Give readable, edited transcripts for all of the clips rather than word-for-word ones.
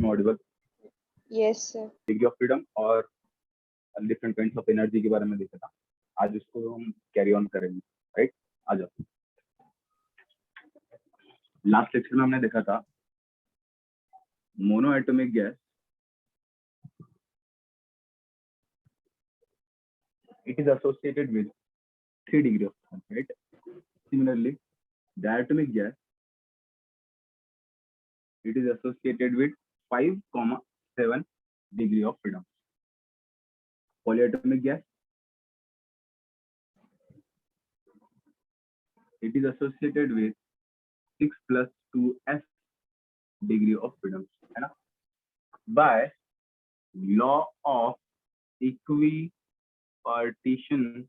Audible? Yes sir. Degree of freedom और different kinds of energy के बारे में देखा था, आज उसको हम कैरी ऑन करेंगे, राइट? आ जाओ। लास्ट लेक्चर में हमने देखा था mono atomic gas, it is associated with 3 degree of freedom, right? Similarly, diatomic gas, it is associated with 5,7 degree of freedom. Polyatomic gas, it is associated with 6 plus 2s degree of freedom, है ना? By law of equipartition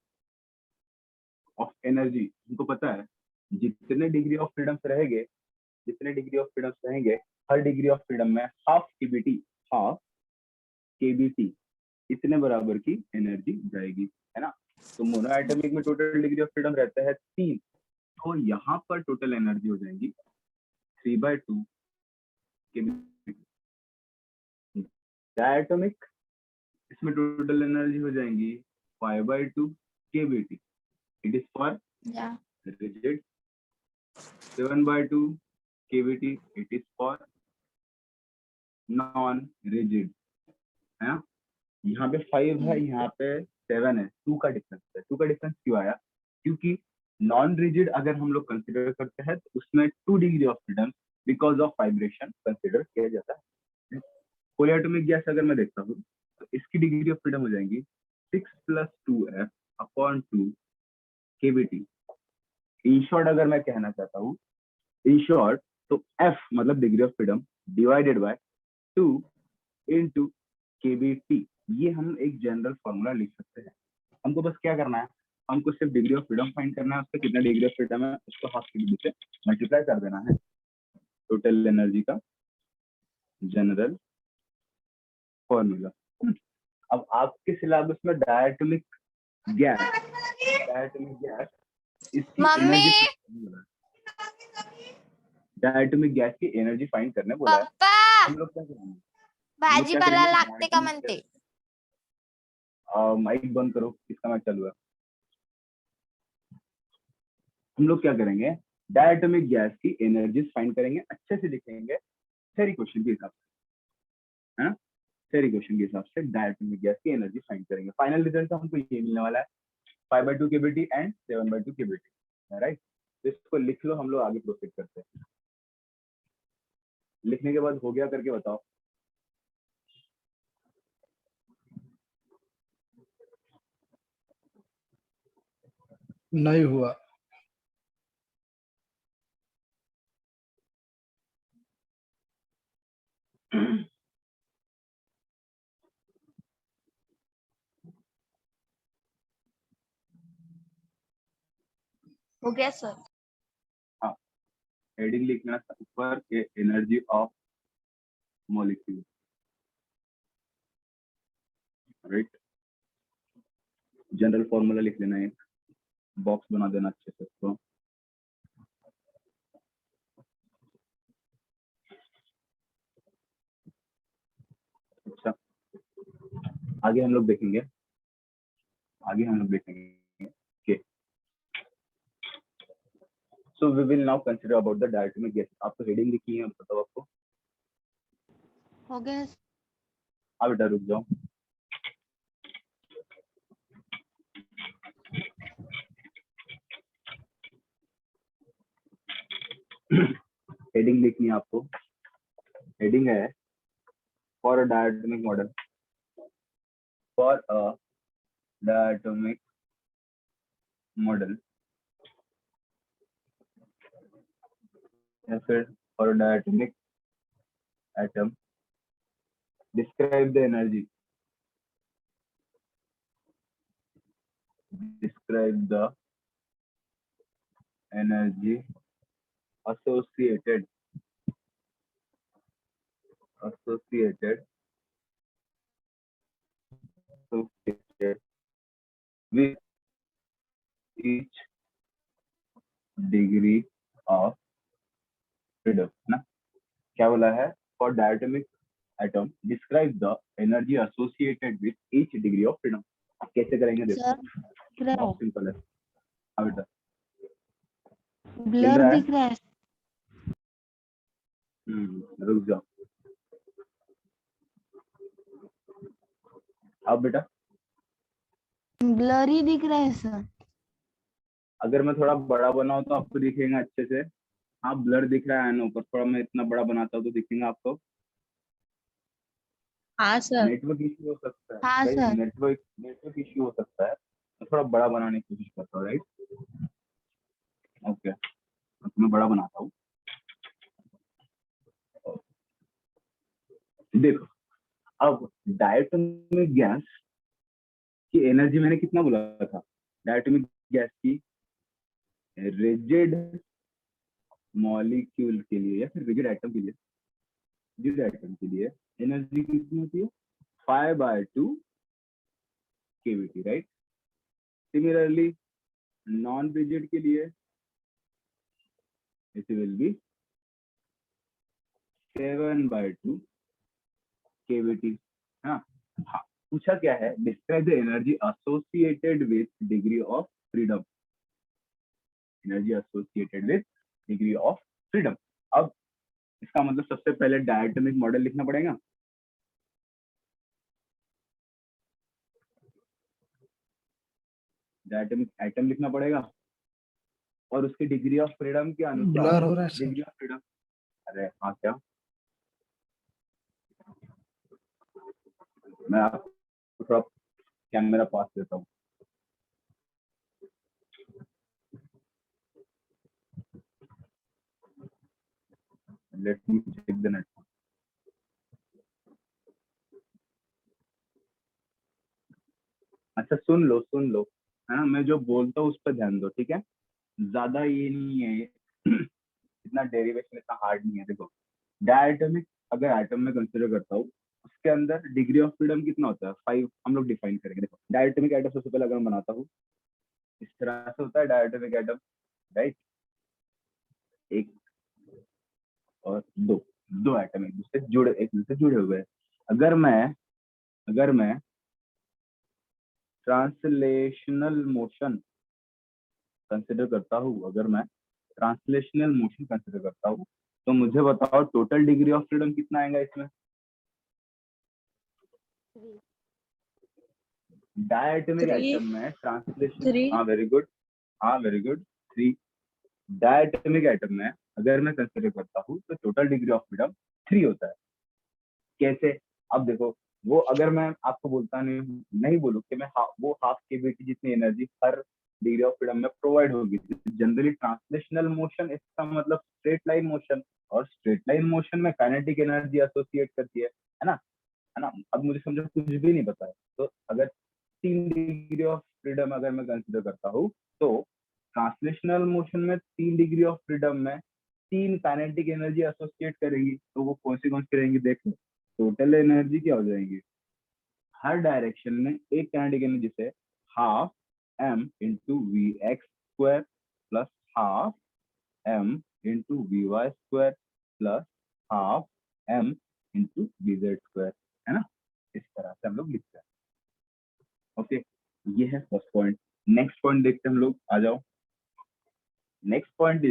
of energy, हमको पता है जितने degree of freedom रहेंगे, जितने degree of freedom रहेंगे, हर degree of freedom में हाफ केबीटी इतने बराबर की एनर्जी जाएगी, है ना? तो मोनो एटॉमिक में टोटल डिग्री ऑफ फ्रीडम रहता है 3, तो यहाँ पर टोटल एनर्जी हो जाएगी 3/2 केबीटी। डायटोमिक, इसमें टोटल एनर्जी हो जाएंगी 5/2 KBT. It is for rigid. 7/2 KBT, it is for non rigid, है ना? यहाँ पे 5 है, यहाँ पे 7 है, 2 का डिफरेंस है। 2 का डिफरेंस क्यों आया? क्योंकि नॉन रिजिड अगर हम लोग कंसिडर करते हैं तो उसमें 2 degree of freedom because of vibration consider किया जाता है। पोलीएटॉमिक गैस अगर मैं देखता हूँ तो इसकी डिग्री ऑफ फ्रीडम हो जाएंगी 6 + 2f/2 केबीटी। इन शॉर्ट अगर मैं कहना चाहता हूँ, इन शॉर्ट, तो f मतलब degree of freedom divided by 2 × KBT, ये हम एक जनरल फॉर्मूला लिख सकते हैं। हमको बस क्या करना है, हमको सिर्फ डिग्री ऑफ फ्रीडम फाइंड करना है, उसका कितना डिग्री ऑफ फ्रीडम है उसको हाफ केबीटी से मल्टीप्लाई कर देना है। टोटल एनर्जी का जनरल फॉर्मूला। अब आपके सिलेबस में डायटोमिक गैस इसकी एनर्जी, डायटोमिक गैस की एनर्जी फाइंड करने बोला है। हम लोग क्या करेंगे? भाजीपाला लागते का म्हणते। माइक बंद करो, किसका माइक चालू है? हम लोग क्या करेंगे? डायटोमिक गैस की एनर्जी फाइंड करेंगे, अच्छे से लिखेंगे थ्योरी क्वेश्चन के हिसाब से, है ना? थ्योरी क्वेश्चन के हिसाब से डायटोमिक गैस की एनर्जी फाइंड करेंगे। फाइनल रिजल्ट हमको ये मिलने वाला है 5/2 केबीटी एंड 7/2 केबीटी, राइट? तो इसको लिख लो, हम लोग आगे प्रोसीड करते हैं। लिखने के बाद हो गया करके बताओ। नहीं हुआ। हो गया सर। हाँ, हेडिंग लिखना ऊपर के energy of molecule, right? General formula लिख लेना, एक बॉक्स बना देना अच्छे से उसको। अच्छा, आगे हम लोग देखेंगे कि so we will now consider about the diatomic gas. आपको हेडिंग लिखी है, बताओ आपको हो गया। हाँ बेटा, रुक जाओ। हेडिंग लिखनी है आपको। हेडिंग है for a diatomic model, for a diatomic model, या फिर for a diatomic atom, describe the energy, describe the energy associated with each degree of freedom, ना? क्या बोला है? For diatomic atom describe the energy associated with each degree of freedom. कैसे करेंगे देखो, sir दिख रहा बहुत है, सिंपल है। हाँ बेटा, ब्लर रहा है? दिख रहा है। रुक जाओ। अब बेटा, ब्लर ही दिख रहा है सर। अगर मैं थोड़ा बड़ा बनाऊं तो आपको दिखेगा अच्छे से? हाँ, ब्लर दिख रहा है ना ऊपर, थोड़ा मैं इतना बड़ा बनाता हूँ तो दिखेगा आपको। हाँ सर। नेटवर्क इश्यू हो सकता है हाँ राइट, सर। नेटवर्क इश्यू हो सकता है, मैं थोड़ा बड़ा बनाने की कोशिश करता हूँ, राइट? ओके, तो मैं बड़ा बनाता हूँ। देखो, अब डायटोमिक गैस की एनर्जी मैंने कितना बोला था? डायटोमिक गैस की रिजिड मॉलिक्यूल के लिए या फिर रिजिड एटम के लिए एनर्जी कितनी होती है? 5/2 KVT, right? Similarly non rigid के लिए इट विल बी 7/2 केवीटी। हाँ, पूछा क्या है? Describe the energy associated with degree of freedom. Energy associated with degree of freedom. अब इसका मतलब सबसे पहले डायटोमिक मॉडल लिखना पड़ेगा। डायटोमिक एटम लिखना पड़ेगा और उसकी डिग्री ऑफ फ्रीडम के अनुसार ब्लर हो रहा है सर। डिग्री ऑफ फ्रीडम, अरे हाँ क्या, मैं आपको थोड़ा कैमरा पास देता हूँ। Let me check the net. अच्छा सुन लो, है ना? मैं जो बोलता हूँ उस पर ध्यान दो, ठीक है? ज्यादा ये नहीं है इतना डेरिवेशन इतना हार्ड नहीं है। देखो, डायटोमिक अगर एटम में कंसिडर करता हूँ, उसके अंदर डिग्री ऑफ फ्रीडम कितना होता है? 5 हम लोग डिफाइन करेंगे। देखो, डायटोमिक एटम सबसे पहले अगर मैं बनाता हूँ, इस तरह से होता है डायटोमिक एटम, राइट? एक और दो एटम एक दूसरे से जुड़े हुए हैं। अगर मैं ट्रांसलेशनल मोशन कंसिडर करता हूँ, तो मुझे बताओ टोटल डिग्री ऑफ फ्रीडम कितना आएगा इसमें? डायटोमिक एटम में ट्रांसलेशन, हाँ वेरी गुड, 3। डायटोमिक एटम में अगर मैं कंसिडर करता हूँ तो टोटल डिग्री ऑफ फ्रीडम 3 होता है। कैसे? अब देखो, वो अगर मैं आपको बोलता नहीं बोलूँ कि मैं वो हाफ केवीटी जितनी energy her degree of freedom में प्रोवाइड होगी। जनरली ट्रांसलेशनल मोशन, इसका मतलब स्ट्रेट लाइन मोशन, और स्ट्रेट लाइन मोशन में काइनेटिक एनर्जी एसोसिएट करती है ना? अब मुझे समझो कुछ भी नहीं पता है, तो अगर 3 डिग्री ऑफ फ्रीडम अगर मैं कंसिडर करता हूँ, तो ट्रांसलेशनल मोशन में 3 डिग्री ऑफ फ्रीडम में 3 काइनेटिक एनर्जी एसोसिएट करेगी, तो वो कौन सी रहेंगी? देखो, टोटल एनर्जी क्या हो जाएगी? हर डायरेक्शन में एक काइनेटिक एनर्जी से half m into v x square plus half m into v y square plus half m into v z square, है ना? इस तरह से हम लोग लिखते हैं। ओके, ये है फर्स्ट पॉइंट। नेक्स्ट पॉइंट देखते हैं हम लोग, आ जाओ। नेक्स्ट पॉइंट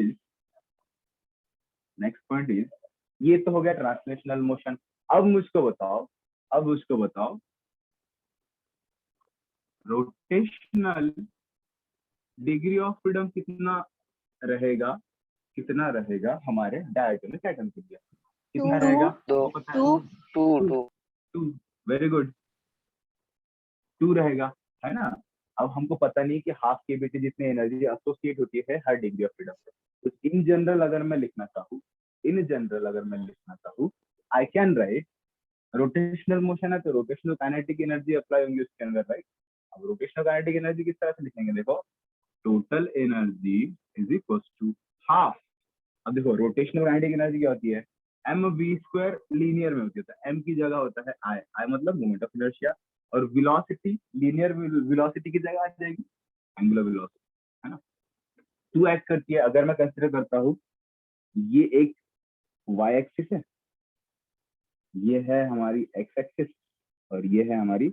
इज ये तो हो गया ट्रांसलेशनल मोशन। अब मुझको बताओ रोटेशनल डिग्री ऑफ फ्रीडम कितना रहेगा हमारे डायटोमिक एटम के लिए? कितना रहेगा? टू। वेरी गुड, 2 रहेगा, है ना? अब हमको पता नहीं कि हाफ केवीटी जितनी एनर्जी एसोसिएट होती है हर डिग्री ऑफ फ्रीडम से। तो इन जनरल अगर मैं लिखना चाहूँ, आई कैन राइट, रोटेशनल मोशन है तो रोटेशनल काइनेटिक एनर्जी अप्लाई होंगी उसके अंदर, राइट? अब रोटेशनल काइनेटिक एनर्जी किस तरह से लिखेंगे? देखो, total energy is equal to half. अब देखो, रोटेशनल काइनेटिक एनर्जी क्या होती है? एम वी स्क्वायर लीनियर में होती है, एम की जगह होता है आई मतलब मोमेंट ऑफ इनर्शिया, और वेलोसिटी लीनियर वेलोसिटी की जगह आ जाएगी एंगुलर वेलोसिटी, है ना? 2 एक्ट करती है। अगर मैं कंसिडर करता हूँ ये एक वाई एक्सिस है, ये है हमारी एक्स एक्सिस और ये है हमारी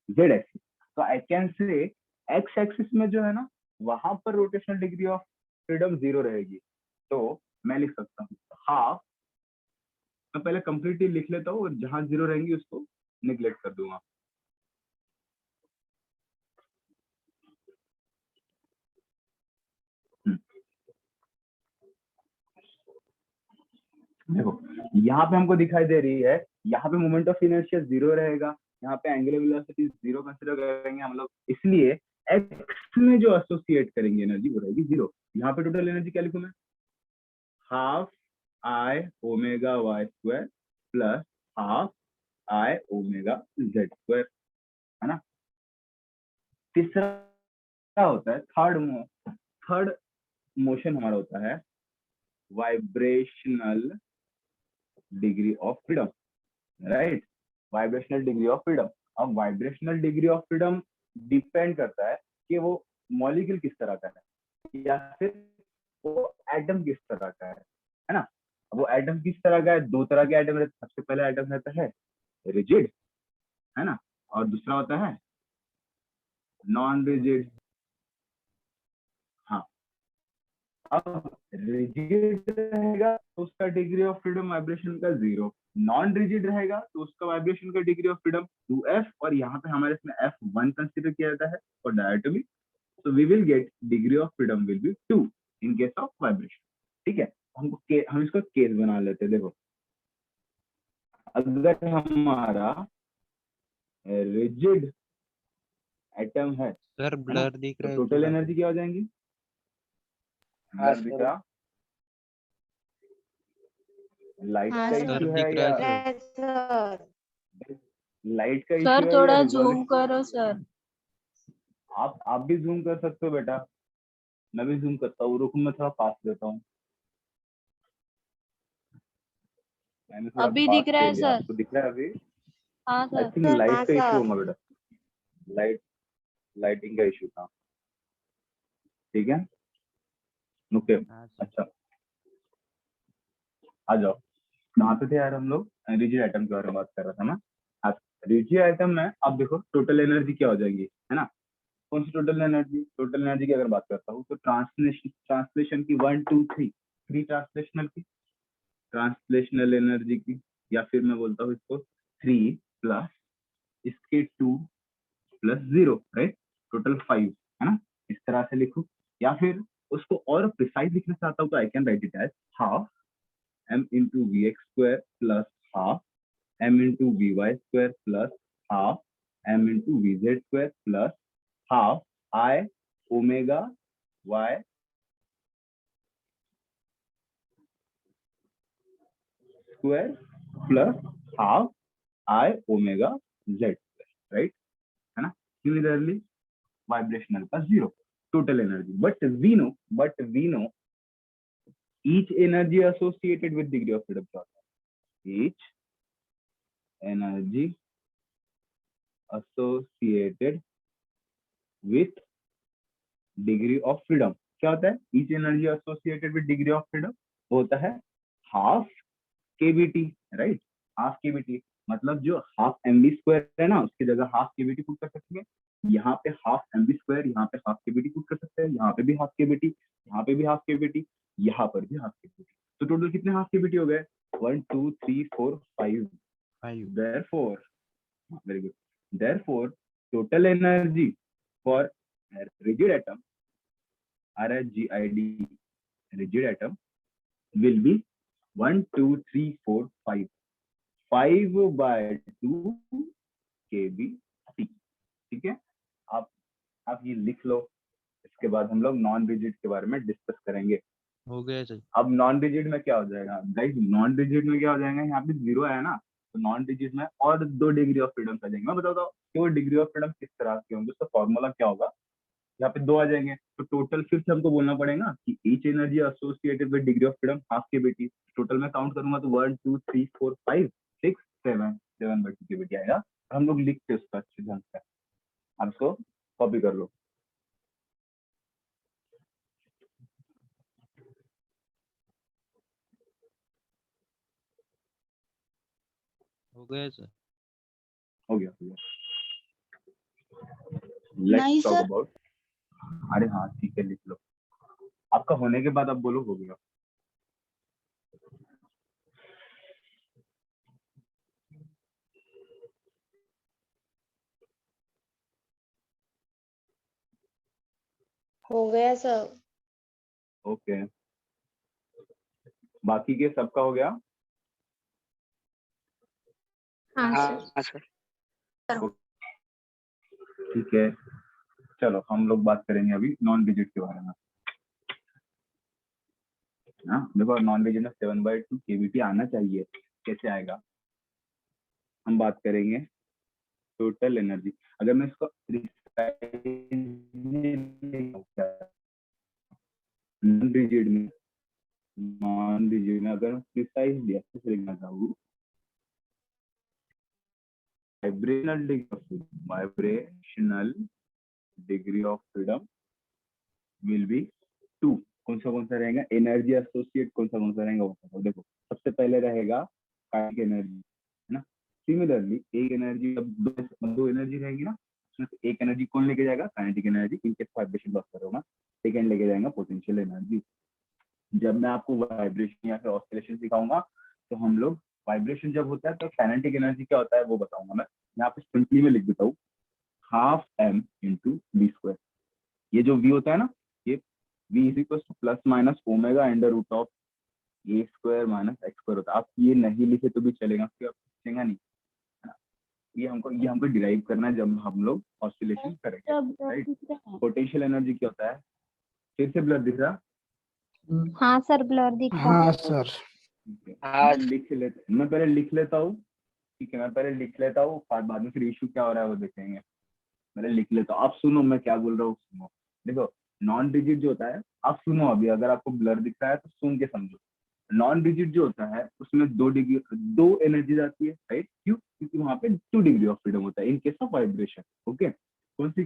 जेड एक्सिस। तो I can say x axis में जो है ना, वहां पर रोटेशनल डिग्री ऑफ फ्रीडम 0 रहेगी। तो मैं लिख सकता हूँ हाफ, मैं पहले कंप्लीटली लिख लेता हूँ और जहां 0 रहेंगी उसको निग्लेक्ट कर दूंगा। देखो यहाँ पे हमको दिखाई दे रही है, यहाँ पे मोमेंट ऑफ इनर्शिया 0 रहेगा, यहाँ पे एंगुलर वेलोसिटी 0 कंसिडर करेंगे हम लोग, इसलिए एक्स में जो एसोसिएट करेंगे एनर्जी वो रहेगी 0। यहाँ पे टोटल एनर्जी क्या लिखूं मैं, half I omega y square plus half I omega z square, है ना। तीसरा होता है थर्ड मोशन हमारा होता है vibrational degree of freedom, right. Vibrational degree of freedom. अब vibrational degree of freedom depend करता है कि वो मॉलिक्यूल किस तरह का है या फिर वो एटम किस तरह का है ना। वो एटम किस तरह का है, दो तरह के एटम रहते हैं। सबसे पहला एटम रहता है रिजिड, है ना, और दूसरा होता है नॉन रिजिड। हाँ, अब रिजिड रहेगा तो उसका डिग्री ऑफ फ्रीडम वाइब्रेशन का 0, नॉन रिजिड रहेगा तो उसका वाइब्रेशन का डिग्री ऑफ फ्रीडम 2f, और यहाँ पे हमारे इसमें f1 कंसिडर किया जाता है for डायटोमी। so we will get degree of freedom will be 2 in case of vibration। ठीक है, हम इसको केस बना लेते हैं। देखो अगर हमारा रिजिड एटम है सर ना, ब्लर दिख तो रहा है टोटल थोड़ा। एनर्जी क्या हो जाएंगी, हाँ, दिख रहा, लाइट हाँ का सर, सर इश्यू है दिख रहा या है सर। सर। लाइट का सर इश्यू है या थोड़ा जूम रिजोल्यूशन। करो सर। आप भी जूम कर सकते हो बेटा, मैं भी जूम करता हूँ, रुको मैं थोड़ा पास देता हूँ, मैंने थोड़ा अभी पास दिख रहा ले है लिया। सर। आपको दिख रहा है अभी? हाँ आई सर। थिंक हाँ लाइट का इश्यू सर। होगा बेटा, लाइटिंग का इश्यू था। ठीक है, ओके, हाँ सर। अच्छा आ जाओ। कहाँ पे थे यार हम लोग, रिजिड आइटम के बारे में बात कर रहा था ना। हाँ, रिजिड आइटम में अब देखो टोटल एनर्जी क्या हो जाएगी, है ना। कौन सी टोटल एनर्जी की अगर बात करता हूँ तो ट्रांसलेशन की 1 2 3, ट्रांसलेशनल की, ट्रांसलेशनल एनर्जी की, या फिर मैं बोलता हूँ इसको 3 प्लस इसके 2 प्लस 0, राइट, टोटल 5, है ना। इस तरह से लिखूं, या फिर उसको और प्रिसाइज लिखना चाहता हूँ तो I can write it as half m into vx square plus half m into vy square plus half m into vz square plus half I omega y square plus half I omega z square, right, है ना। Similarly vibrational का 0 total energy, but we know each energy associated with degree of freedom क्या होता है, each energy associated with degree of freedom क्या होता है, each energy associated with degree of freedom वो होता है half KBT, right. Half KBT मतलब जो हाफ एम बी स्क्वायर है ना, उसकी जगह हाफ केबीटी पुट कर सकते हैं। यहाँ पे हाफ एम बी स्क्वायर, यहाँ पे हाफ केबीटी पुट कर सकते हैं, यहाँ पे भी हाफ केबीटी, यहाँ पे भी हाफ केबीटी, यहाँ पर भी हाफ केबीटी। तो टोटल कितने हाफ केबीटी हो गए, 1 2 3 4 5। 5। therefore very good, therefore total energy for rigid atom RHGID rigid atom will be 1 2 3 4 5 5 by 2 kBT। ठीक है, आप ये लिख लो, इसके बाद हम लोग नॉन रिजिड के बारे में डिस्कस करेंगे। हो गया सर। अब नॉन रिजिड में क्या हो जाएगा गाइस, नॉन रिजिड में क्या हो जाएगा, यहाँ पे 0 आया ना, तो नॉन रिजिड में और 2 डिग्री ऑफ फ्रीडम आ जाएंगे। मैं बताता हूँ कि वो डिग्री ऑफ फ्रीडम किस तरह के होंगे, उसका फॉर्मूला क्या होगा। यहाँ पे 2 आ जाएंगे, तो टोटल फिर से हमको बोलना पड़ेगा कि each energy associated with degree of freedom half KBT. Total में काउंट करूंगा तो 1 2 3 4 5 6 7 बाई 2 केबीटी आएगा। और हम लोग लिखते उसका अच्छे ढंग से, आप इसको कॉपी कर लो। हो गया सर। हो गया नहीं, लेट्स टॉक सर। अबाउट। अरे हाँ ठीक है, लिख लो। आपका होने के बाद आप बोलो हो गया। हो गया सर। ओके, बाकी के सबका हो गया। हाँ हाँ सर। सर। ठीक है, चलो हम लोग बात करेंगे अभी नॉन डिजिट के बारे में। हाँ देखो, नॉन डिजिट में 7/2 केवीटी आना चाहिए। कैसे आएगा? हम बात करेंगे टोटल एनर्जी। अगर मैं इसको नॉन डिजिट में अगर प्रिसाइजली अच्छे से लिखना चाहूँ, vibrational degree of freedom will be 2। कौन सा रहेगा? एनर्जी एसोसिएट कौन सा रहेगा वो बताओ। देखो सबसे पहले रहेगा काइनेटिक एनर्जी, है ना। सिमिलरली एक एनर्जी, अब दो एनर्जी रहेगी ना, उसमें से एक एनर्जी कौन लेके जाएगा? काइनेटिक एनर्जी, इनके वाइब्रेशन लॉस करोगा। सेकेंड लेके जाएगा पोटेंशियल एनर्जी। जब मैं आपको वाइब्रेशन या फिर ऑसिलेशन सिखाऊंगा तो हम लोग वाइब्रेशन जब होता है तो काइनेटिक एनर्जी क्या होता है वो बताऊंगा मैं। यहाँ पे सिंपली में लिख देता हूँ, half m into v square. ये जो v होता है ना, ये v is equal to plus minus omega under root of a square minus x square होता है। आप ये नहीं लिखे तो भी चलेगा, फिर आप पूछेगा नहीं, है ना। ये हमको डिराइव करना है जब हम लोग ऑसिलेशन करेंगे, राइट। पोटेंशियल एनर्जी क्या होता है? फिर से ब्लर दिख रहा? हाँ सर, ब्लर दिख रहा हाँ है। सर। हाँ मैं पहले लिख लेता हूँ। ठीक है, मैं पहले लिख लेता हूँ, बाद में फिर इशू क्या हो रहा है वो देखेंगे। मैंने लिख लेता हूँ, आप सुनो मैं क्या बोल रहा हूँ, सुनो। देखो नॉन डिजिट जो होता है, आप सुनो अभी, अगर आपको ब्लर दिख रहा है तो सुन के समझो। नॉन डिजिट जो होता है उसमें दो एनर्जी आती है, राइट। क्यों? क्योंकि वहां पे 2 डिग्री ऑफ फ्रीडम होता है इन केस ऑफ वाइब्रेशन। ओके, कौन सी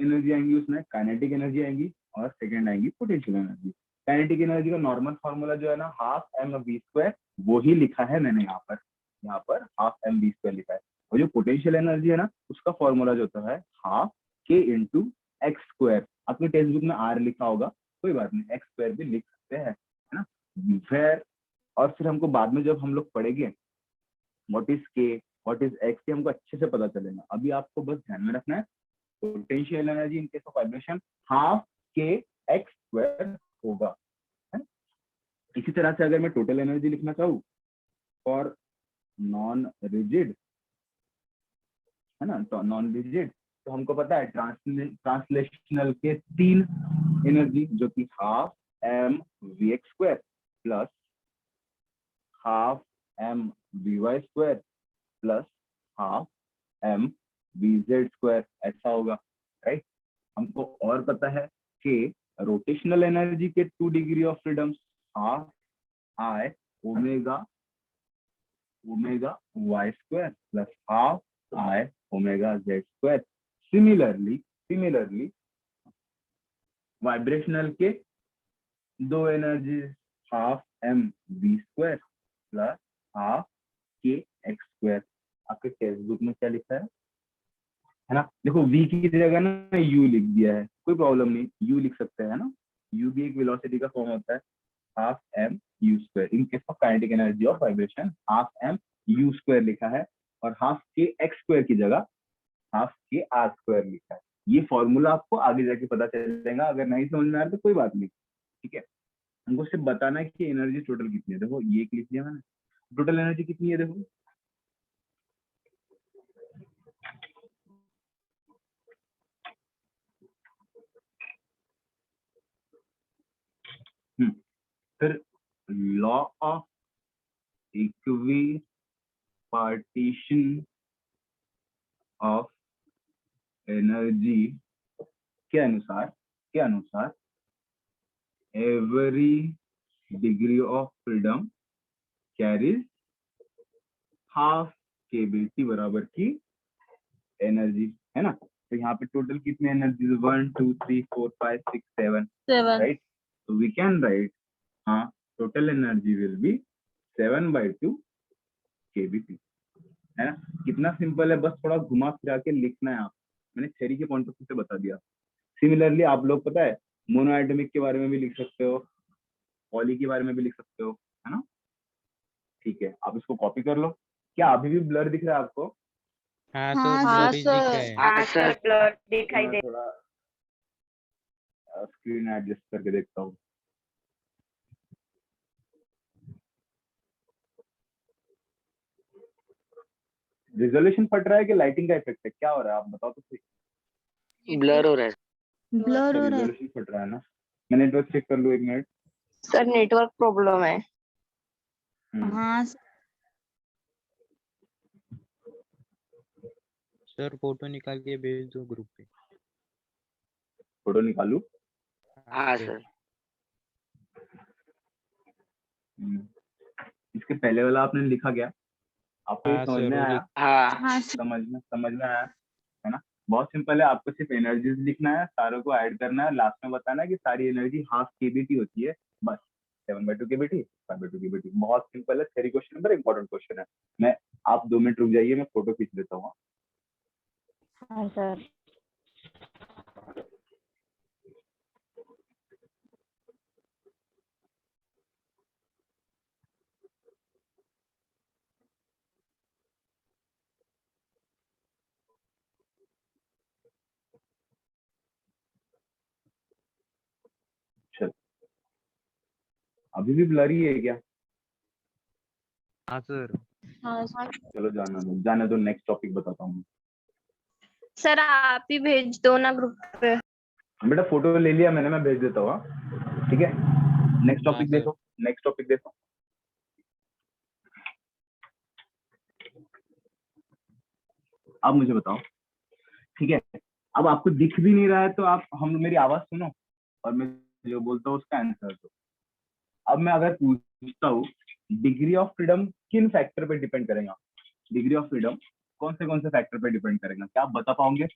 एनर्जी आएंगी उसमें? काइनेटिक एनर्जी आएंगी और सेकेंड आएंगी पोटेंशियल एनर्जी। काइनेटिक एनर्जी का नॉर्मल फॉर्मूला जो है ना, हाफ एम वी स्क्वायर, वो ही लिखा है मैंने यहाँ पर हाफ एम वी स्क्वायर लिखा है। और जो पोटेंशियल एनर्जी है ना, उसका फॉर्मूला जो होता है हाफ के इंटू एक्स स्क्वायर। आपके टेक्स्ट बुक में आर लिखा होगा, कोई बात नहीं, एक्स स्क्वायर भी लिख सकते हैं, है ना। फिर और फिर हमको बाद में जब हम लोग पढ़ेंगे व्हाट इज के, व्हाट इज एक्स, के हमको अच्छे से पता चलेगा। अभी आपको बस ध्यान में रखना है potential energy in case of vibration half k x square होगा, है। इसी तरह से अगर मैं टोटल एनर्जी लिखना चाहूँ फॉर नॉन रिजिड, है ना, तो नॉन रिजिड, तो हमको पता है ट्रांसलेशनल के 3 एनर्जी, जो कि half m v x square plus half m v y square plus half m v z square, ऐसा होगा, राइट। हमको और पता है कि रोटेशनल एनर्जी के 2 degree of freedom half I omega y square plus half I omega z square. Similarly vibrational के 2 energy half m v square plus half k x square. आपके टेक्स्ट बुक में क्या लिखा है ना। देखो v की जगह ना u लिख दिया है, कोई प्रॉब्लम नहीं, u लिख सकते हैं ना। u भी एक वेलोसिटी का फॉर्म होता है, half m u square. In case of kinetic energy of vibration half m u square लिखा है, और हाफ के एक्स स्क्वायर की जगह हाफ के आर स्क्वायर लिखा है। ये फॉर्मूला आपको आगे जाके पता चलेगा, अगर नहीं समझ में आ रहा तो कोई बात नहीं, ठीक है। हमको सिर्फ बताना है कि एनर्जी टोटल कितनी है। देखो ये लिख दिया मैंने, टोटल एनर्जी कितनी है देखो, फिर law of equipartition of energy के अनुसार every degree of freedom carries half KBT बराबर की एनर्जी, है ना। तो यहाँ पे टोटल कितने एनर्जी? 1 2 3 4 5 6 7, राइट। तो वी कैन राइट, हाँ, total energy will be 7/2 KBT. है ना। कितना सिंपल है, बस थोड़ा घुमा फिरा के लिखना है आप। मैंने थ्योरी के पॉइंट ऑफ व्यू से बता दिया। सिमिलरली आप लोग पता है मोनोएटॉमिक के बारे में भी लिख सकते हो, पॉली के बारे में भी लिख सकते हो, है ना। ठीक है, आप इसको कॉपी कर लो। क्या अभी भी ब्लर दिख रहा है आपको? हाँ हाँ सर, सर। ब्लरी दिख रहा है। हाँ सर ब्लर तो दिखाई मैं दे। थोड़ा स्क्रीन एडजस्ट करके देखता हूँ। रिजोल्यूशन फट रहा है कि लाइटिंग का इफेक्ट है, क्या हो रहा है आप बताओ तो सही। ब्लर हो रहा है। ब्लर हो रहा है। रिजोल्यूशन फट रहा है ना। मैं नेटवर्क चेक कर लूँ, एक मिनट। सर नेटवर्क प्रॉब्लम है। हाँ सर फोटो निकाल के भेज दो ग्रुप पे। फोटो निकालू? हाँ सर। इसके पहले वाला आपने लिखा क्या? आपको ये हाँ समझ सर, में वो आया? हाँ हाँ समझ में आया, है ना। बहुत सिंपल है, आपको सिर्फ एनर्जीज लिखना है, सारों को ऐड करना है, लास्ट में बताना है कि सारी एनर्जी हाफ केबीटी होती है, बस। 7/2 केबीटी, 5/2 केबीटी, बहुत सिंपल है। Theory question number important question है। मैं आप 2 मिनट रुक जाइए, मैं फोटो खींच लेता हूँ। हाँ सर। चल, अभी भी ब्लरी है क्या? हाँ सर। हाँ चलो जाने दो, नेक्स्ट टॉपिक बताता हूँ। सर आप ही भेज दो ना ग्रुप पे। बेटा फोटो ले लिया मैंने, मैं भेज देता हूँ, हाँ? ठीक है, नेक्स्ट हाँ टॉपिक सर। देखो। नेक्स्ट टॉपिक देखो। अब मुझे बताओ, ठीक है, अब आपको दिख भी नहीं रहा है तो आप हम मेरी आवाज सुनो और मैं जो बोलता हूँ उसका आंसर दो। अब मैं अगर पूछता हूँ डिग्री ऑफ फ्रीडम किन फैक्टर पे डिपेंड करेगा? डिग्री ऑफ फ्रीडम कौन से फैक्टर पे डिपेंड करेगा, क्या आप बता पाओगे?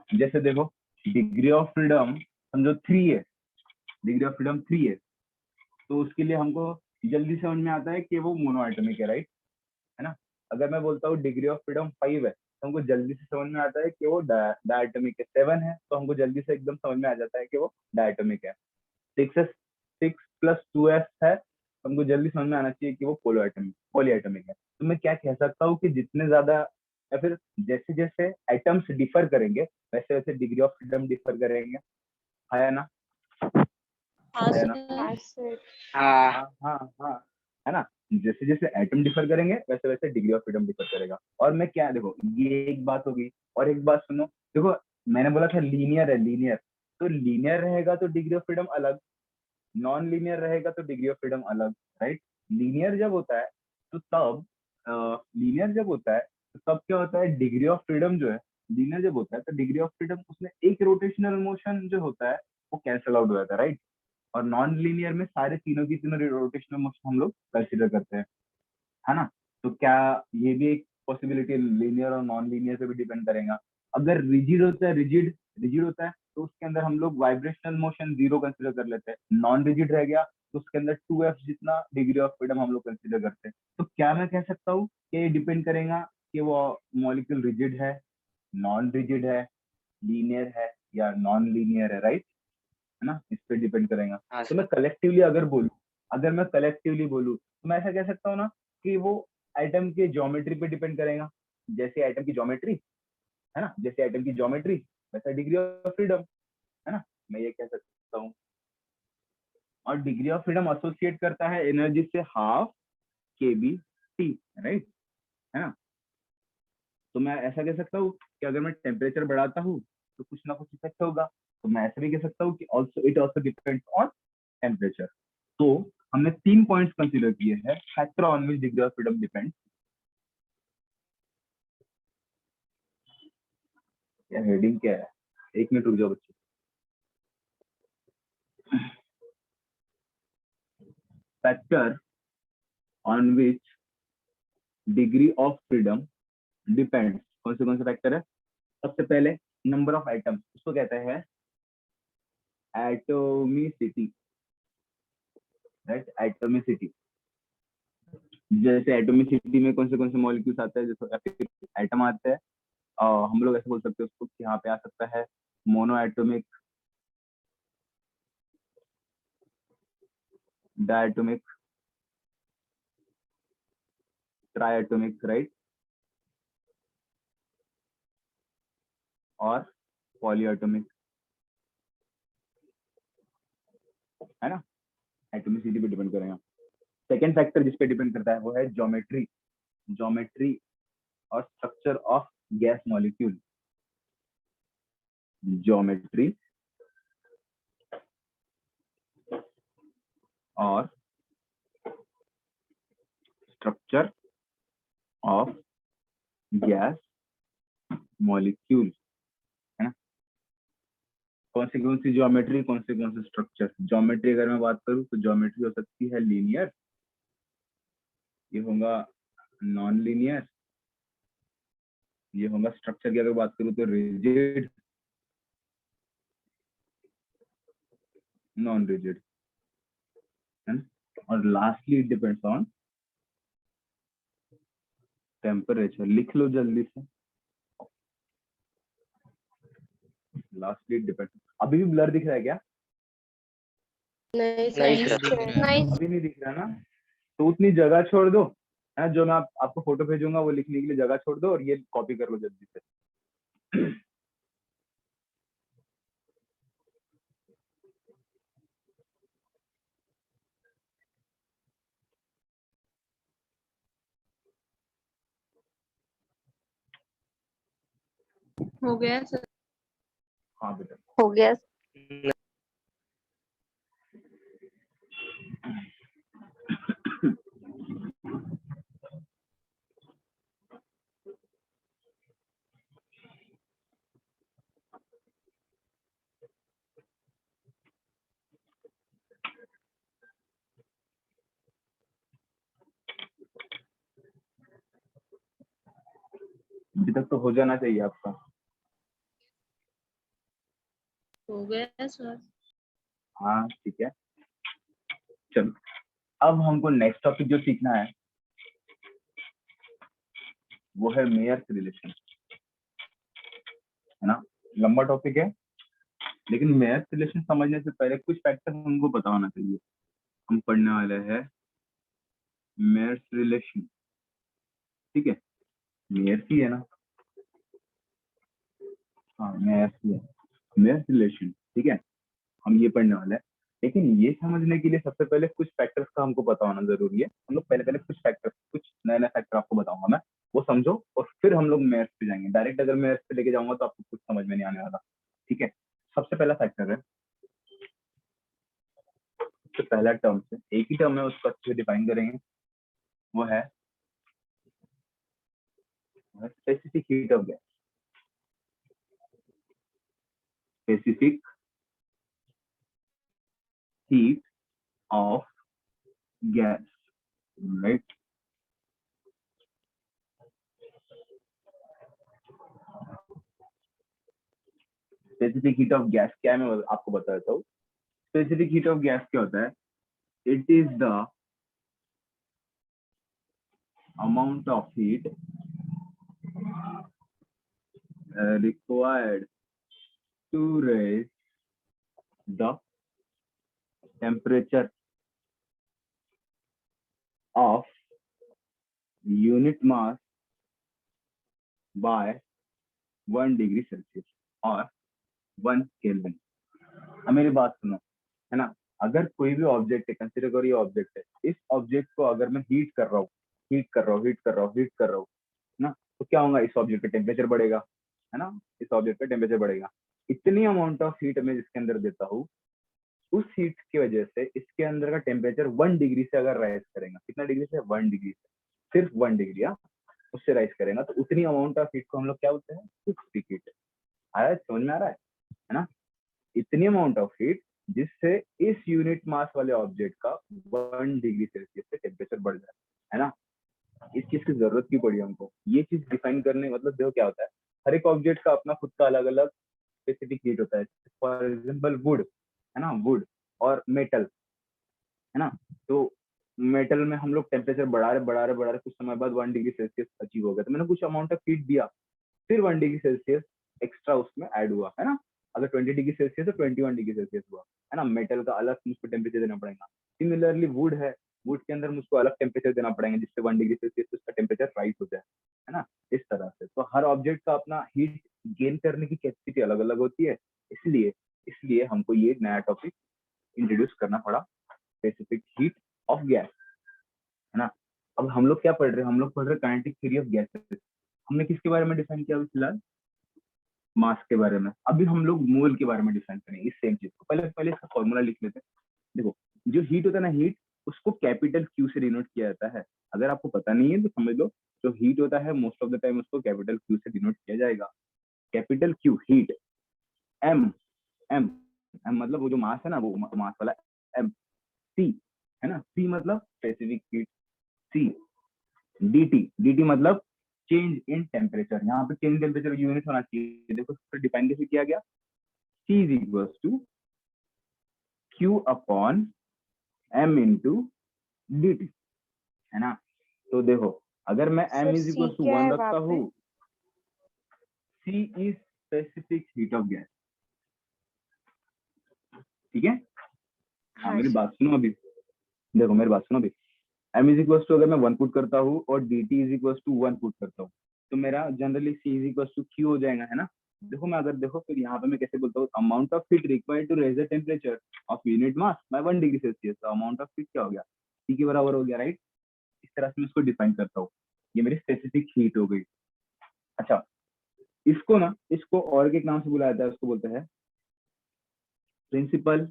जैसे देखो, डिग्री ऑफ फ्रीडम समझो 3 है, डिग्री ऑफ फ्रीडम 3 है, तो उसके लिए हमको जल्दी समझ में आता है कि वो मोनोएटॉमिक है, राइट, है ना। अगर मैं बोलता हूँ डिग्री ऑफ फ्रीडम 5 है, तो हमको जल्दी से समझ में आता है कि वो डायटोमिक है। 7 है तो हमको जल्दी से एकदम समझ में आ जाता है कि वो डायटोमिक है। 6+2s है तो हमको जल्दी समझ में आना चाहिए कि वो पॉलीएटॉमिक है। तो मैं क्या कह सकता हूँ कि जितने ज्यादा या फिर जैसे जैसे एटम्स डिफर करेंगे वैसे वैसे डिग्री ऑफ फ्रीडम डिफर करेंगे, है ना। है ना। हाँ हाँ हाँ हाँ, है ना। जैसे जैसे एटम डिफर करेंगे वैसे वैसे डिग्री ऑफ फ्रीडम डिफर करेगा। और मैं क्या, देखो ये एक बात होगी, और एक बात सुनो। देखो मैंने बोला था लीनियर है, लीनियर, तो लीनियर रहेगा तो डिग्री ऑफ फ्रीडम अलग, नॉन लीनियर रहेगा तो डिग्री ऑफ फ्रीडम अलग, राइट। लीनियर जब होता है तो तब लीनियर जब होता है तो तब क्या होता है, डिग्री ऑफ फ्रीडम जो है, लीनियर जब होता है तो डिग्री ऑफ फ्रीडम उसमें एक रोटेशनल मोशन जो होता है वो कैंसिल आउट हो जाता है, राइट। और नॉन लीनियर में सारे तीनों की तीनों रोटेशनल मोशन हम लोग कंसिडर करते हैं, है ना। तो क्या ये भी एक पॉसिबिलिटी लीनियर और नॉन लीनियर पे भी डिपेंड करेगा। अगर रिजिड होता है, रिजिड होता है तो उसके अंदर हम लोग वाइब्रेशनल मोशन 0 कंसिडर कर लेते हैं। नॉन रिजिड रह गया तो उसके अंदर 2f जितना डिग्री ऑफ फ्रीडम हम लोग कंसिडर करते हैं। तो क्या मैं कह सकता हूँ कि ये डिपेंड करेगा कि वो मॉलिक्यूल रिजिड है, नॉन रिजिड है, लीनियर है या नॉन लीनियर है, राइट, है ना, इस पे डिपेंड करेगा। हाँ तो सर। मैं कलेक्टिवली अगर बोलूँ, अगर मैं कलेक्टिवली बोलूँ तो मैं ऐसा कह सकता हूँ ना कि वो एटम के ज्योमेट्री पे डिपेंड करेगा। जैसे एटम की ज्योमेट्री, है ना, जैसे एटम की ज्योमेट्री वैसा डिग्री ऑफ फ्रीडम, है ना, मैं ये कह सकता हूँ। और डिग्री ऑफ फ्रीडम एसोसिएट करता है एनर्जी से हाफ KBT, राइट, है ना। तो मैं ऐसा कह सकता हूँ कि अगर मैं टेम्परेचर बढ़ाता हूँ तो कुछ ना कुछ इफेक्ट होगा। तो मैं ऐसा भी कह सकता हूँ कि also it also depends on temperature. तो हमने 3 पॉइंट्स कंसीडर किए हैं, factor on which degree of freedom depends. या हेडिंग क्या है, 1 मिनट रुक जाओ बच्चे। Factor on which degree of freedom depends, कौन से फैक्टर है? सबसे पहले नंबर ऑफ आइटम्स, उसको कहते हैं एटोमिसिटी, राइट, एटोमिसिटी। जैसे एटोमिसिटी में कौन से मॉलिक्यूल्स आते हैं, जैसे एटम आते हैं, हम लोग ऐसे बोल सकते हैं उसको कि यहाँ पे आ सकता है मोनो एटोमिक, डायटोमिक, ट्राइएटोमिक, राइट, और पॉलीएटोमिक, है ना। एटोमिसिटी पे डिपेंड करेगा। सेकेंड फैक्टर जिस पे डिपेंड करता है वो है ज्योमेट्री, ज्योमेट्री और structure of gas molecule, geometry और स्ट्रक्चर ऑफ गैस मॉलिक्यूल, है ना। कौन सी ज्योमेट्री, कौन से स्ट्रक्चर। ज्योमेट्री अगर मैं बात करूं तो ज्योमेट्री हो सकती है लीनियर, ये होगा नॉन लीनियर, ये होगा स्ट्रक्चर की अगर बात करूं तो रिजिड, नॉन रिजिड, है ना। और lastly it depends on temperature. लिख लो जल्दी से, लास्टली इट डिपेंड्स। अभी भी ब्लर दिख रहा है क्या? नहीं नहीं सर। दिख रहा है। नहीं अभी नहीं दिख रहा ना, तो उतनी जगह छोड़ दो, है ना। जो मैं आपको फोटो भेजूंगा वो लिखने के लिए जगह छोड़ दो और ये कॉपी कर लो जल्दी से। हो गया सर। हाँ बेटा। हो गया। अभी तक तो हो जाना चाहिए आपका। हो गया सर। हाँ ठीक है, चलो अब हमको नेक्स्ट टॉपिक जो सीखना है वो है मेयर्स रिलेशन, है ना। लंबा टॉपिक है, लेकिन मेयर्स रिलेशन समझने से पहले कुछ फैक्टर हमको पता होना चाहिए। हम पढ़ने वाले हैं मेयर्स रिलेशन, ठीक है। मेयर्स ही है ना, हाँ मेयर्स ही है, मेयर्स रिलेशन, ठीक है। हम ये पढ़ने वाले हैं, लेकिन ये समझने के लिए सबसे पहले कुछ फैक्टर्स का हमको पता होना जरूरी है। हम लोग पहले पहले कुछ फैक्टर्स, कुछ नए नए फैक्टर आपको बताऊंगा मैं, वो समझो और फिर हम लोग मेयर्स पे जाएंगे। डायरेक्ट अगर मेयर्स पे लेके जाऊंगा तो आपको कुछ समझ में नहीं आने वाला, ठीक है। सबसे पहला फैक्टर है, सबसे पहला टर्म से एक ही टर्म है उसको अच्छे से डिफाइन करेंगे, वो है specific heat of gas, specific heat of gas, right. Specific heat of gas क्या है मैं आपको बता देता हूँ। स्पेसिफिक हीट ऑफ गैस क्या होता है? It is the amount of heat required to raise the temperature of unit mass by 1 degree Celsius और 1 केल्विन। अब मेरी बात सुनो, है ना। अगर कोई भी ऑब्जेक्ट है, कंसिडर करो ये ऑब्जेक्ट है, इस ऑब्जेक्ट को अगर मैं हीट कर रहा हूँ, ना, तो क्या होगा? इस ऑब्जेक्ट का टेम्परेचर बढ़ेगा, है ना। इस ऑब्जेक्ट का टेम्परेचर बढ़ेगा। इतनी अमाउंट ऑफ हीट मैं जिसके अंदर देता हूँ, उस हीट की वजह से इसके अंदर का टेम्परेचर 1 डिग्री से अगर राइज करेगा, कितना डिग्री से? 1 डिग्री से, सिर्फ 1 डिग्री, उससे राइज करेगा, तो उतनी अमाउंट ऑफ हीट को हम लोग क्या बोलते हैं? Specific heat. आया समझ में आ रहा है ना। इतनी अमाउंट ऑफ हीट जिससे इस यूनिट मास वाले ऑब्जेक्ट का 1 डिग्री सेल्सियस से टेम्परेचर बढ़ जाए, है ना। इस चीज की जरूरत क्यों पड़ी हमको? ये चीज डिफाइन करने, मतलब देखो क्या होता है, हर एक ऑब्जेक्ट का अपना खुद का अलग अलग स्पेसिफिक हीट होता है। फॉर एग्जाम्पल वुड, है ना, वुड और मेटल, है ना। तो मेटल में हम लोग टेम्परेचर बढ़ा रहे कुछ समय बाद 1 डिग्री सेल्सियस अचीव हो गया, तो मैंने कुछ अमाउंट ऑफ हीट दिया, फिर 1 डिग्री सेल्सियस एक्स्ट्रा उसमें ऐड हुआ, है ना। अगर 20 डिग्री सेल्सियस तो 21 डिग्री सेल्सियस हुआ, है ना। मेटल का अलग मुझको टेम्परेचर देना पड़ेगा। सिमिलरली वुड है, वुड के अंदर मुझको अलग टेम्परेचर देना पड़ेगा जिससे 1 डिग्री सेल्सियस उसका टेम्परेचर राइज हो जाए, है ना। इस तरह से तो हर ऑब्जेक्ट का अपना हीट गेन करने की कैपेसिटी अलग अलग होती है, इसलिए इसलिए हमको ये नया टॉपिक इंट्रोड्यूस करना पड़ा, स्पेसिफिक हीट ऑफ गैस, है ना। अब हम लोग क्या पढ़ रहे हैं, हम लोग पढ़ रहे हैं काइनेटिक थ्योरी ऑफ गैसेस। हमने किसके बारे में डिफाइन किया अभी फिलहाल, मास के बारे में। अभी हम लोग मोल के बारे में डिफाइन करेंगे इस सेम चीज को। पहले पहले इसका फॉर्मूला लिख लेते हैं। देखो जो हीट होता है ना, हीट उसको कैपिटल क्यू से डिनोट किया जाता है। अगर आपको पता नहीं है तो समझ लो, जो हीट होता है मोस्ट ऑफ द टाइम उसको कैपिटल क्यू से डिनोट किया जाएगा। कैपिटल क्यू हीट, एम एम एम मतलब वो जो मास है ना, वो मास वाला एम। सी है ना, सी मतलब स्पेसिफिक हीट, सी। डी टी मतलब चेंज इन टेम्परेचर। यहाँ पे चेंज इन टेम्परेचर यूनिट होना चाहिए। देखो डिफाइन कैसे किया गया, C is equal to Q upon M into D t, है ना। तो देखो अगर मैं M इज इक्वल टू 1 रखता हूँ, C is specific heat of gas, ठीक है। हाँ मेरी बात सुनो अभी, देखो मेरी बात सुनो अभी। M इज इक्वल टू अगर मैं 1 पुट करता हूँ और dt is equal to 1 put करता हूँ, तो मेरा generally C is equal to Q हो जाएगा, है ना। देखो मैं अगर देखो फिर यहाँ पे मैं कैसे बोलता हूँ, amount of heat required to raise the temperature of unit mass by 1 degree Celsius. तो अमाउंट ऑफ हीट क्या हो गया, C के बराबर हो गया, राइट। इस तरह से मैं इसको डिफाइन करता हूँ, ये मेरी स्पेसिफिक हीट हो गई। अच्छा इसको ना, इसको और एक नाम से बुलाया जाता है, उसको बोलते हैं प्रिंसिपल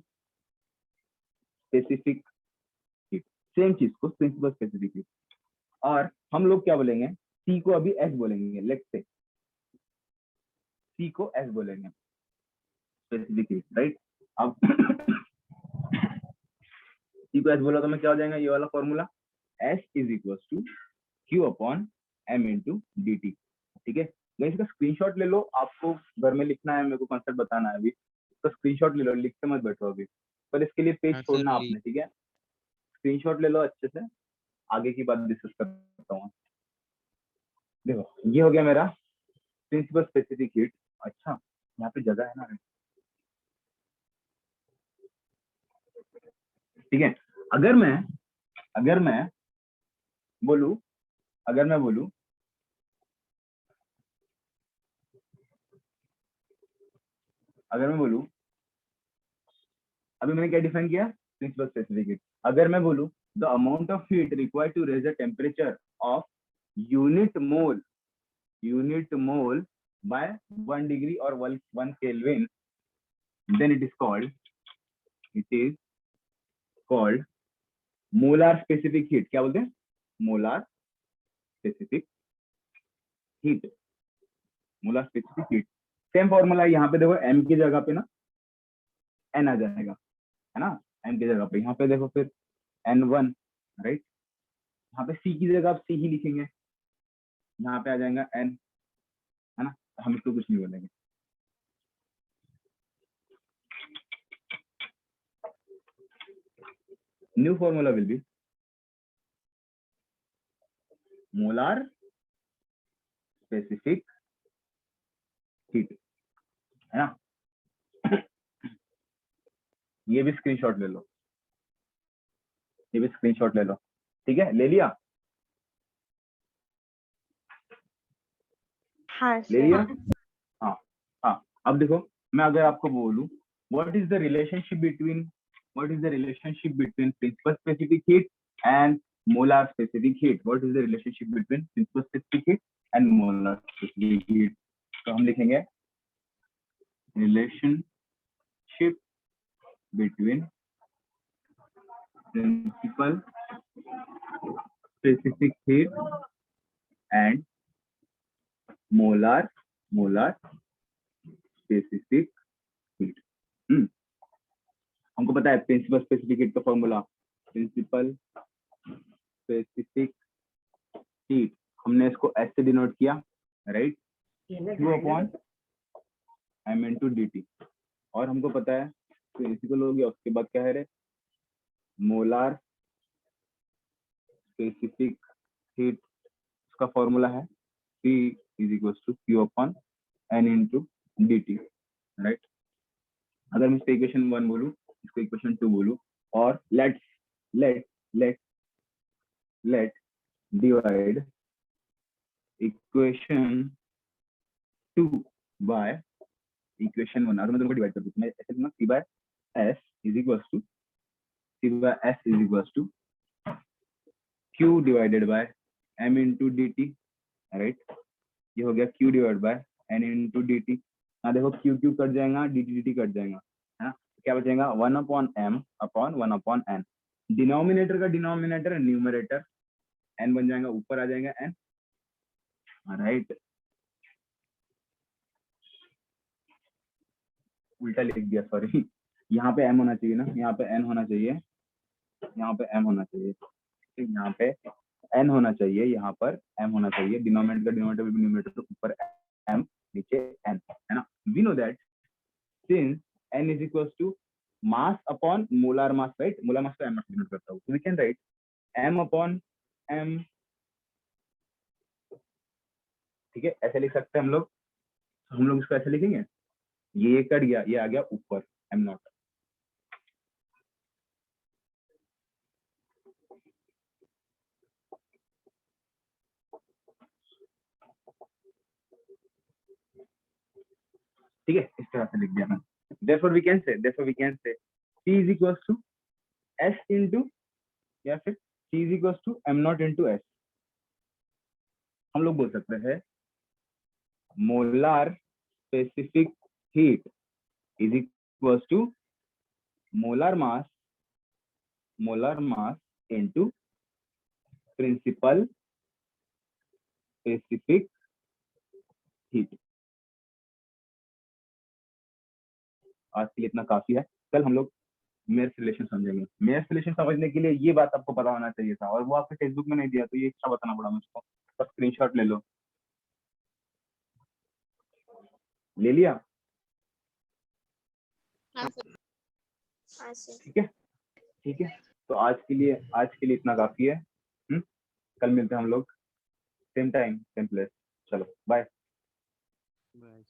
स्पेसिफिक हीट। सेम चीज को प्रिंसिपल स्पेसिफिक हीट। और हम लोग क्या बोलेंगे, सी को अभी एस बोलेंगे, लेट्स से सी को एस बोलेंगे, स्पेसिफिक हीट, राइट। अब सी को एस बोला तो मैं क्या हो जाएगा, ये वाला formula S is equal to Q upon M into D t, ठीक है। इसका स्क्रीनशॉट ले लो, आपको घर में लिखना है, मेरे को कॉन्सेप्ट बताना है अभी। इसका स्क्रीनशॉट ले लो, लिखते मत बैठो अभी, पर इसके लिए पेज हाँ सर, छोड़ना आपने, ठीक है। स्क्रीनशॉट ले लो अच्छे से, आगे की बात डिस्कस करता हूँ। देखो ये हो गया मेरा प्रिंसिपल स्पेसिफिक हीट। अच्छा यहाँ पे जगह है ना, ठीक है। अगर मैं बोलूं, अगर मैं बोलूं अभी मैंने क्या डिफाइन किया, प्रिंसिपल स्पेसिफिक हीट। अगर मैं बोलूं the amount of heat required to raise the temperature of unit mole by 1 degree और 1 kelvin, then it is called molar specific heat. क्या बोलते हैं, molar specific heat, molar specific heat. Same formula है यहाँ पे, देखो m की जगह पे ना n आ जाएगा, है ना। m की जगह पे यहाँ पे देखो फिर n1, राइट। यहाँ पे c की जगह आप c ही लिखेंगे, यहाँ पे आ जाएगा n, है ना। हम इसको कुछ नहीं बोलेंगे। New formula will be molar specific heat, है ना। ये भी स्क्रीनशॉट ले लो, ये भी स्क्रीनशॉट ले लो, ठीक है। ले लिया, हाँ ले लिया। सर। हाँ हाँ। अब देखो मैं अगर आपको बोलूं what is the relationship between principal specific heat and molar specific heat, what is the relationship between principal specific heat and molar specific heat, तो हम लिखेंगे relationship between principal specific heat and molar specific heat. हमको पता है principal specific heat का formula, principal specific heat हमने इसको S से डिनोट किया, right, Q upon M into D T. और हमको पता है प्रिंसिपल हो गया, उसके बाद क्या है रे, मोलार हीट उसका फॉर्मूला है P is equal to Q upon N into dt, right. अगर मैं इसको इक्वेशन 1 बोलूं, इसको इक्वेशन 2 बोलूं, और let divide equation 2 by equation 1। अगर मैं दोनों को डिवाइड कर दूं, मैं ऐसे लिखूंगा C बाय S is equal to Q divided by M into dt, right. ये हो गया Q divide by N into dt। यहाँ देखो Q कट जाएगा, dt कट जाएगा, है ना। क्या बचेगा 1 upon M upon 1 upon N। Denominator का डिनोमिनेटर न्यूमरेटर N बन जाएगा, ऊपर आ जाएगा N, राइट। उल्टा लिख दिया, सॉरी। यहाँ पे M होना चाहिए ना, यहाँ पे N होना चाहिए, यहाँ पे M होना चाहिए, यहाँ पे N होना चाहिए, यहाँ पर M होना चाहिए। डिनोमिनेटर का डिनोमिनेटर न्यूमरेटर ऊपर M नीचे N, है ना। We know that since N is equal to mass upon molar mass, right. Molar mass तो M डिनोट करता हूँ, we can write M upon M, ठीक है। ऐसे लिख सकते हैं हम लोग इसको ऐसे लिखेंगे, ये कट गया, ये आ गया ऊपर M नॉट। ठीक है, इस तरह से लिख दिया मैं। therefore we can say P is equals to S into, या फिर P is equals to M naught into S। हम लोग बोल सकते हैं molar specific heat is equals to molar mass into principal specific heat. आज के लिए इतना काफी है। कल हम लोग मेयर्स रिलेशन समझेंगे। मेयर्स रिलेशन समझने के लिए ये बात आपको पता होना चाहिए था, और वो आपके टेक्स्ट बुक में नहीं दिया, तो ये एक्स्ट्रा बताना पड़ा मुझको। बस स्क्रीनशॉट ले लो। ले लिया? ठीक है, ठीक है। तो आज के लिए इतना काफी है। कल मिलते हैं हम लोग, सेम टाइम सेम प्लेस। चलो बाय। बाय।